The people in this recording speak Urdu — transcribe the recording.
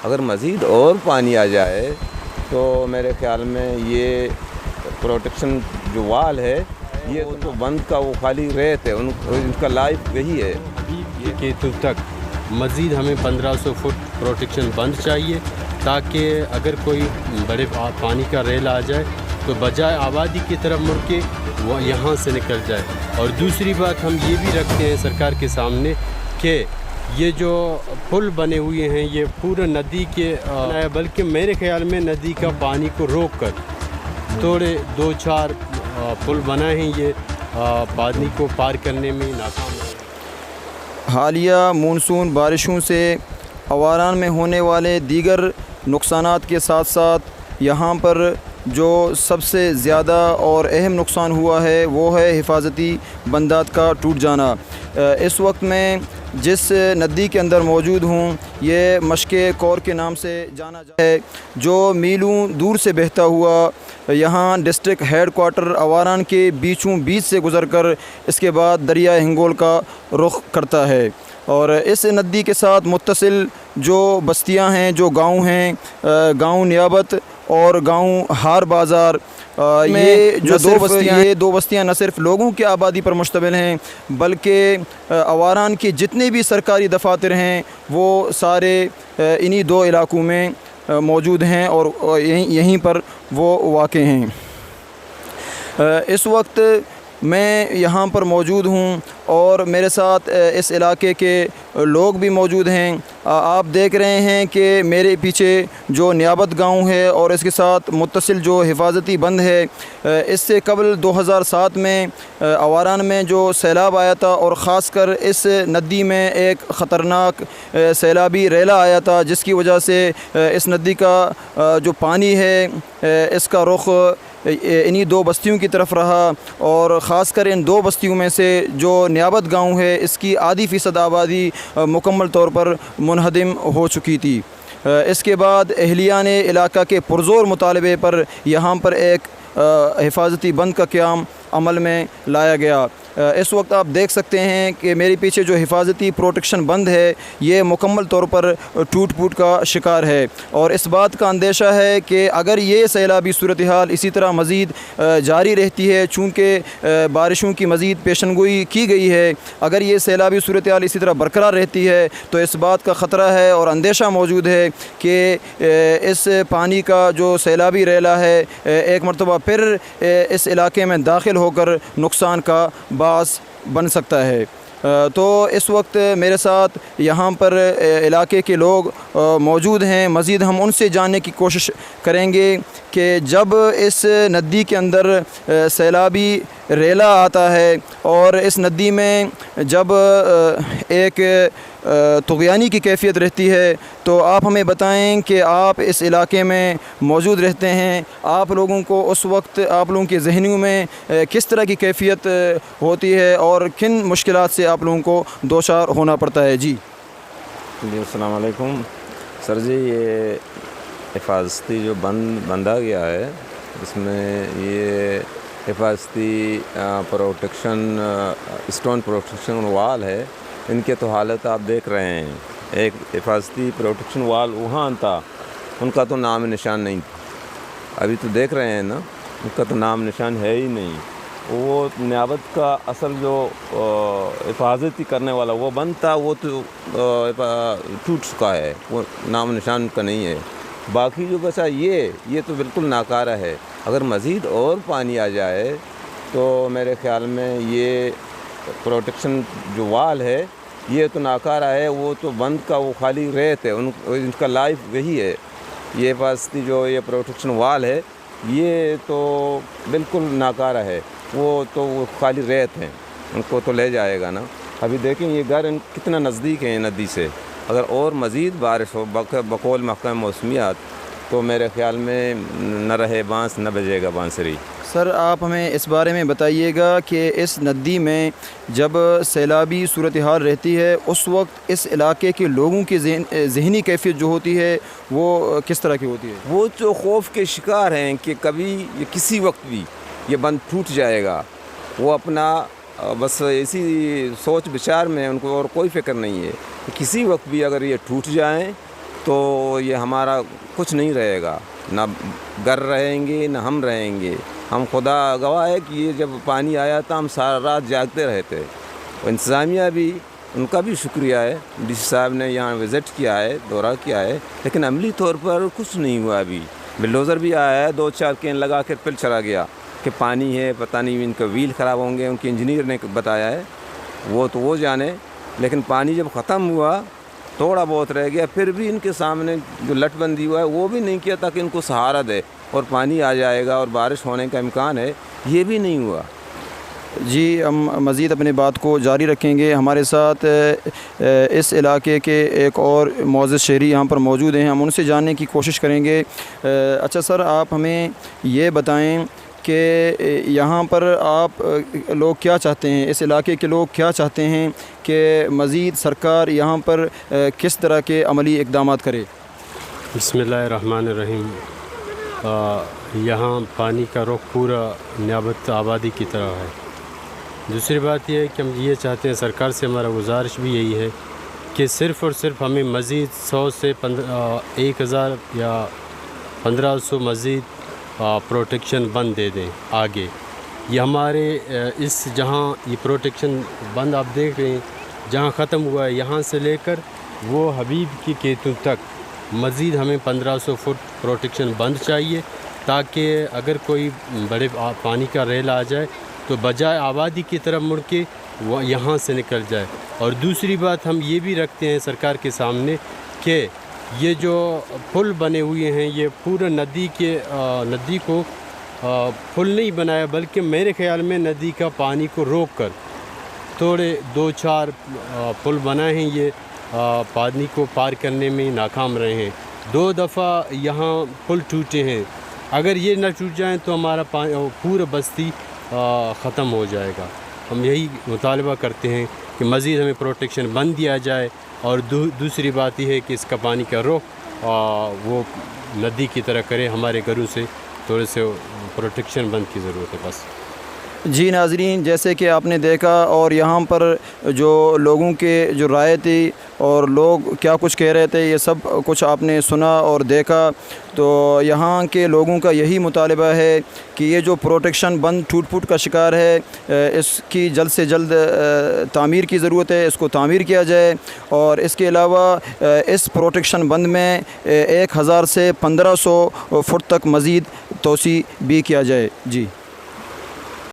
اگر مزید اور پانی آ جائے تو میرے خیال میں یہ پروٹیکشن جو وال ہے یہ تو بند کا وہ خالی ریت ہے، ان کا لائف یہی ہے۔ ابھی کیتو تک مزید ہمیں 1500 فٹ پروٹیکشن بند چاہیے، تاکہ اگر کوئی بڑے پانی کا ریل آ جائے تو بجائے آبادی کی طرف مڑ کے وہ یہاں سے نکل جائے۔ اور دوسری بات ہم یہ بھی رکھتے ہیں سرکار کے سامنے کہ یہ جو پل بنے ہوئے ہیں یہ پورا ندی کے بلکہ میرے خیال میں ندی کا پانی کو روک کر تھوڑے 2-4 پل بنائے ہیں، یہ پانی کو پار کرنے میں ناکام ہے۔ حالیہ مونسون بارشوں سے آواران میں ہونے والے دیگر نقصانات کے ساتھ ساتھ یہاں پر جو سب سے زیادہ اور اہم نقصان ہوا ہے وہ ہے حفاظتی بندات کا ٹوٹ جانا۔ اس وقت میں جس ندی کے اندر موجود ہوں یہ مشق کور کے نام سے جانا جاتا ہے، جو میلوں دور سے بہتا ہوا یہاں ڈسٹرکٹ ہیڈ کوارٹر آواران کے بیچوں بیچ سے گزر کر اس کے بعد دریائے ہنگول کا رخ کرتا ہے۔ اور اس ندی کے ساتھ متصل جو بستیاں ہیں، جو گاؤں ہیں، گاؤں نیابت اور گاؤں ہار بازار، یہ جو دو بستیاں نہ صرف لوگوں کی آبادی پر مشتمل ہیں بلکہ آواران کے جتنے بھی سرکاری دفاتر ہیں وہ سارے انہی 2 علاقوں میں موجود ہیں اور یہیں پر وہ واقع ہیں۔ اس وقت میں یہاں پر موجود ہوں اور میرے ساتھ اس علاقے کے لوگ بھی موجود ہیں۔ آپ دیکھ رہے ہیں کہ میرے پیچھے جو نیابت گاؤں ہے اور اس کے ساتھ متصل جو حفاظتی بند ہے، اس سے قبل 2007 میں آواران میں جو سیلاب آیا تھا اور خاص کر اس ندی میں ایک خطرناک سیلابی ریلا آیا تھا، جس کی وجہ سے اس ندی کا جو پانی ہے اس کا رخ انہی 2 بستیوں کی طرف رہا، اور خاص کر ان 2 بستیوں میں سے جو نیابت گاؤں ہے اس کی آدھی فیصد آبادی مکمل طور پر منہدم ہو چکی تھی۔ اس کے بعد اہلیان علاقہ کے پرزور مطالبے پر یہاں پر ایک حفاظتی بند کا قیام عمل میں لایا گیا۔ اس وقت آپ دیکھ سکتے ہیں کہ میرے پیچھے جو حفاظتی پروٹیکشن بند ہے یہ مکمل طور پر ٹوٹ پھوٹ کا شکار ہے، اور اس بات کا اندیشہ ہے کہ اگر یہ سیلابی صورتحال اسی طرح مزید جاری رہتی ہے، چونکہ بارشوں کی مزید پیشنگوئی کی گئی ہے، اگر یہ سیلابی صورتحال اسی طرح برقرار رہتی ہے تو اس بات کا خطرہ ہے اور اندیشہ موجود ہے کہ اس پانی کا جو سیلابی ریلا ہے ایک مرتبہ پھر اس علاقے میں داخل ہو کر نقصان کا باعث بن سکتا ہے۔ تو اس وقت میرے ساتھ یہاں پر علاقے کے لوگ موجود ہیں، مزید ہم ان سے جاننے کی کوشش کریں گے کہ جب اس ندی کے اندر سیلابی ریلا آتا ہے اور اس ندی میں جب ایک طغیانی کی کیفیت رہتی ہے، تو آپ ہمیں بتائیں کہ آپ اس علاقے میں موجود رہتے ہیں، آپ لوگوں کو اس وقت آپ لوگوں کے ذہنوں میں کس طرح کی کیفیت ہوتی ہے اور کن مشکلات سے آپ لوگوں کو دوچار ہونا پڑتا ہے؟ جی السلام علیکم سر جی، یہ حفاظتی جو بندہ گیا ہے اس میں یہ حفاظتی پروٹیکشن اسٹون پروٹیکشن وال ہے، ان کے تو حالت آپ دیکھ رہے ہیں۔ ایک حفاظتی پروٹیکشن وال وہاں تھا، ان کا تو نام نشان نہیں تھا، ابھی تو دیکھ رہے ہیں نا، ان کا تو نام نشان ہے ہی نہیں۔ وہ نیابت کا اصل جو حفاظتی کرنے والا وہ بند تھا، وہ تو ٹوٹ چکا ہے، وہ نام نشان کا نہیں ہے۔ باقی جو بچا یہ تو بالکل ناکارہ ہے۔ اگر مزید اور پانی آ جائے تو میرے خیال میں یہ پروٹیکشن جو وال ہے یہ تو ناکارہ ہے، وہ تو بند کا وہ خالی ریت ہے، ان کا لائف یہی ہے۔ یہ حفاظتی جو یہ پروٹیکشن وال ہے یہ تو بالکل ناکارہ ہے، وہ تو وہ خالی ریت ہیں، ان کو تو لے جائے گا نا۔ ابھی دیکھیں یہ گھر کتنا نزدیک ہے ندی سے، اگر اور مزید بارش ہو بقول محکمہ موسمیات تو میرے خیال میں نہ رہے بانس نہ بجے گا بانسری۔ سر آپ ہمیں اس بارے میں بتائیے گا کہ اس ندی میں جب سیلابی صورتحال رہتی ہے اس وقت اس علاقے کے لوگوں کی ذہنی کیفیت جو ہوتی ہے وہ کس طرح کی ہوتی ہے؟ وہ جو خوف کے شکار ہیں کہ کبھی یہ کسی وقت بھی یہ بند ٹوٹ جائے گا، وہ اپنا بس اسی سوچ بچار میں ان کو اور کوئی فکر نہیں ہے کہ کسی وقت بھی اگر یہ ٹوٹ جائیں تو یہ ہمارا کچھ نہیں رہے گا، نہ گھر رہیں گے نہ ہم رہیں گے۔ ہم خدا گواہ ہے کہ یہ جب پانی آیا تھا ہم سارا رات جاگتے رہے تھے۔ انتظامیہ بھی، ان کا بھی شکریہ ہے، ڈی سی صاحب نے یہاں وزٹ کیا ہے، دورہ کیا ہے، لیکن عملی طور پر کچھ نہیں ہوا ابھی۔ بلڈوزر بھی آیا ہے، 2-4 کین لگا کے پھر چلا گیا کہ پانی ہے، پتہ نہیں ان کا ویل خراب ہوں گے، ان کے انجینئر نے بتایا ہے، وہ جانے۔ لیکن پانی جب ختم ہوا تھوڑا بہت رہ گیا، پھر بھی ان کے سامنے جو لٹ بندی ہوا ہے وہ بھی نہیں کیا تاکہ ان کو سہارا دے، اور پانی آ جائے گا اور بارش ہونے کا امکان ہے، یہ بھی نہیں ہوا۔ جی، ہم مزید اپنی بات کو جاری رکھیں گے۔ ہمارے ساتھ اس علاقے کے ایک اور معزز شہری یہاں پر موجود ہیں، ہم ان سے جاننے کی کوشش کریں گے۔ اچھا سر، آپ ہمیں یہ بتائیں کہ یہاں پر آپ لوگ کیا چاہتے ہیں، اس علاقے کے لوگ کیا چاہتے ہیں کہ مزید سرکار یہاں پر کس طرح کے عملی اقدامات کرے؟ بسم اللہ الرحمن الرحیم۔ یہاں پانی کا رخ پورا نیابت آبادی کی طرح ہے۔ دوسری بات یہ ہے کہ ہم یہ چاہتے ہیں، سرکار سے ہمارا گزارش بھی یہی ہے کہ صرف اور صرف ہمیں مزید 100 سے 1000 یا 1500 مزید پروٹیکشن بند دے دیں آگے۔ یہ ہمارے اس جہاں یہ پروٹیکشن بند آپ دیکھ رہے ہیں جہاں ختم ہوا ہے، یہاں سے لے کر وہ حبیب کی کیتوں تک مزید ہمیں 1500 فٹ پروٹیکشن بند چاہیے، تاکہ اگر کوئی بڑے پانی کا ریل آ جائے تو بجائے آبادی کی طرف مڑ کے وہ یہاں سے نکل جائے۔ اور دوسری بات ہم یہ بھی رکھتے ہیں سرکار کے سامنے کہ یہ جو پل بنے ہوئے ہیں یہ پورا ندی کو پل نہیں بنایا، بلکہ میرے خیال میں ندی کا پانی کو روک کر تھوڑے 2-4 پل بنائے ہیں، یہ پانی کو پار کرنے میں ناکام رہے ہیں۔ 2 دفعہ یہاں پل ٹوٹے ہیں، اگر یہ نہ ٹوٹ جائیں تو ہمارا پورا بستی ختم ہو جائے گا۔ ہم یہی مطالبہ کرتے ہیں کہ مزید ہمیں پروٹیکشن بند دیا جائے، اور دوسری بات یہ ہے کہ اس کا پانی کا رخ وہ ندی کی طرح کرے۔ ہمارے گھروں سے تھوڑے سے پروٹیکشن بند کی ضرورت ہے بس۔ جی ناظرین، جیسے کہ آپ نے دیکھا اور یہاں پر جو لوگوں کے جو رائے تھی اور لوگ کیا کچھ کہہ رہے تھے، یہ سب کچھ آپ نے سنا اور دیکھا، تو یہاں کے لوگوں کا یہی مطالبہ ہے کہ یہ جو پروٹیکشن بند ٹوٹ پھوٹ کا شکار ہے، اس کی جلد سے جلد تعمیر کی ضرورت ہے، اس کو تعمیر کیا جائے، اور اس کے علاوہ اس پروٹیکشن بند میں 1000 سے 1500 فٹ تک مزید توسیع بھی کیا جائے۔ جی